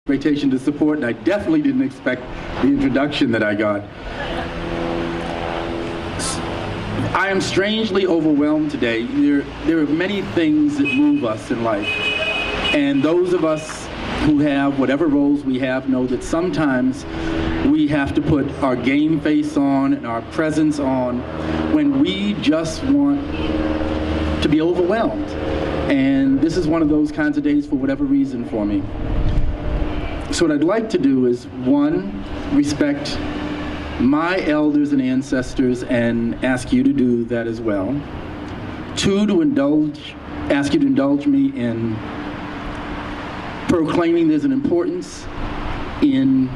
expectation to support, and I definitely didn't expect the introduction that I got. I am strangely overwhelmed today. There are many things that move us in life, and those of us who have whatever roles we have know that sometimes we have to put our game face on and our presence on when we just want to be overwhelmed. And this is one of those kinds of days for whatever reason for me. So what I'd like to do is, one, respect my elders and ancestors and ask you to do that as well. Two, to ask you to indulge me in proclaiming there's an importance in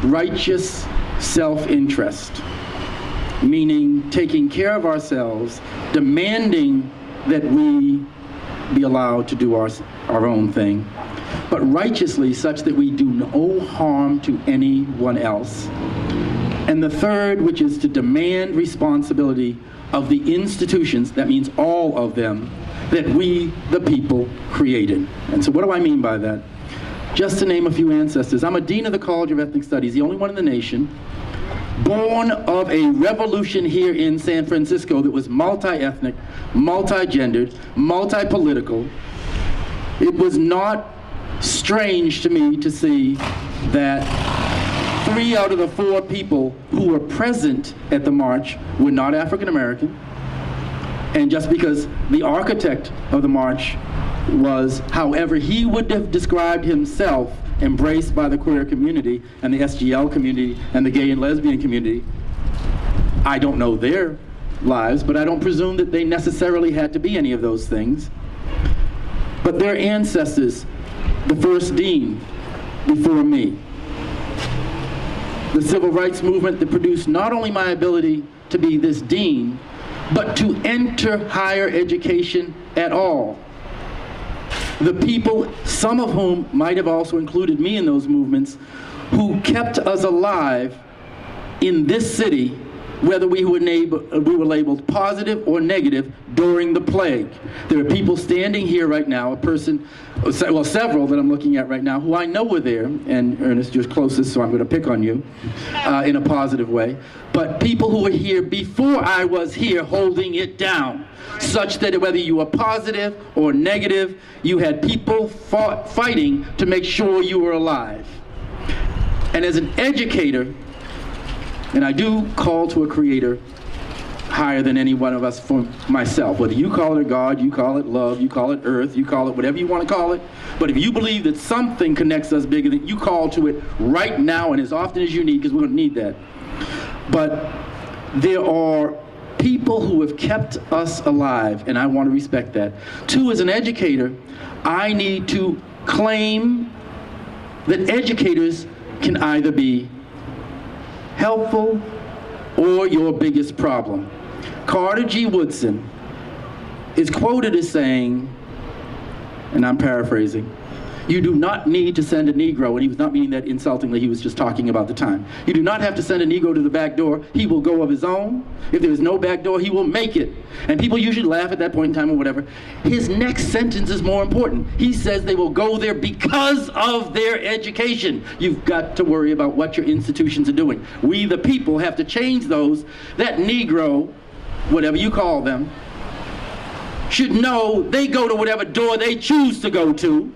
righteous self-interest, meaning taking care of ourselves, demanding that we be allowed to do our own thing, but righteously such that we do no harm to anyone else. And the third, which is to demand responsibility of the institutions, that means all of them, that we, the people, created. And so what do I mean by that? Just to name a few ancestors. I'm a dean of the College of Ethnic Studies, the only one in the nation, born of a revolution here in San Francisco that was multi-ethnic, multi-gendered, multi-political. It was not strange to me to see that 3 out of the 4 people who were present at the march were not African American. And just because the architect of the march was, however he would have described himself, embraced by the queer community and the SGL community and the gay and lesbian community, I don't know their lives, but I don't presume that they necessarily had to be any of those things. But their ancestors, the first dean before me, the civil rights movement that produced not only my ability to be this dean, but to enter higher education at all. The people, some of whom might have also included me in those movements, who kept us alive in this city, whether we were labeled positive or negative during the plague. There are people standing here right now, well, several that I'm looking at right now, who I know were there, and Ernest, you're closest, so I'm going to pick on you in a positive way, but people who were here before I was here holding it down, such that whether you were positive or negative, you had people fighting to make sure you were alive. And as an educator, and I do call to a creator higher than any one of us for myself. Whether you call it God, you call it love, you call it earth, you call it whatever you want to call it. But if you believe that something connects us bigger than you, call to it right now and as often as you need, because we're going to need that. But there are people who have kept us alive, and I want to respect that. Two, as an educator, I need to claim that educators can either be helpful or your biggest problem. Carter G. Woodson is quoted as saying, and I'm paraphrasing, "You do not need to send a Negro," and he was not meaning that insultingly, he was just talking about the time. "You do not have to send a Negro to the back door. He will go of his own. If there is no back door, he will make it." And people usually laugh at that point in time or whatever. His next sentence is more important. He says they will go there because of their education. You've got to worry about what your institutions are doing. We, the people, have to change those. That Negro, whatever you call them, should know they go to whatever door they choose to go to,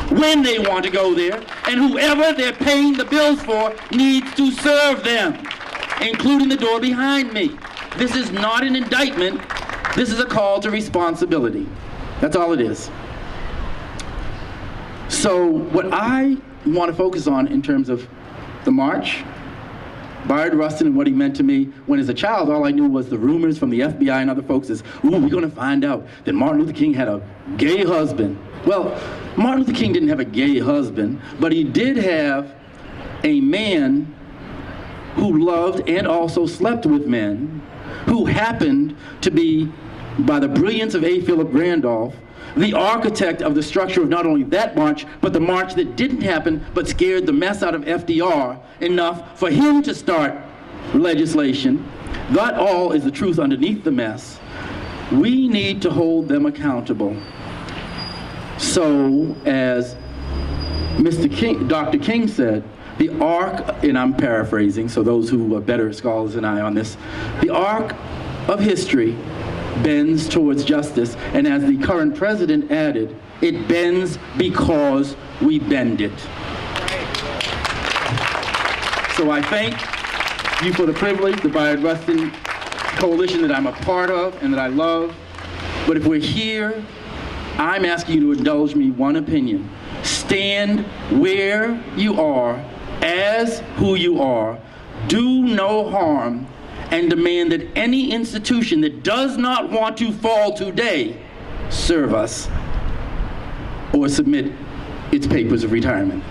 when they want to go there, and whoever they're paying the bills for needs to serve them, including the door behind me. This is not an indictment. This is a call to responsibility. That's all it is. So what I want to focus on in terms of the march, Bayard Rustin and what he meant to me, when as a child all I knew was the rumors from the FBI and other folks is, ooh, we're going to find out that Martin Luther King had a gay husband. Well, Martin Luther King didn't have a gay husband, but he did have a man who loved and also slept with men, who happened to be, by the brilliance of A. Philip Randolph, the architect of the structure of not only that march, but the march that didn't happen, but scared the mess out of FDR enough for him to start legislation. That all is the truth underneath the mess. We need to hold them accountable. So as Dr. King said, the arc, and I'm paraphrasing, so those who are better scholars than I on this, the arc of history bends towards justice, and as the current president added, it bends because we bend it. So I thank you for the privilege, the Bayard Rustin Coalition that I'm a part of and that I love. But if we're here, I'm asking you to indulge me one opinion. Stand where you are, as who you are, do no harm, and demand that any institution that does not want to fall today serve us or submit its papers of retirement.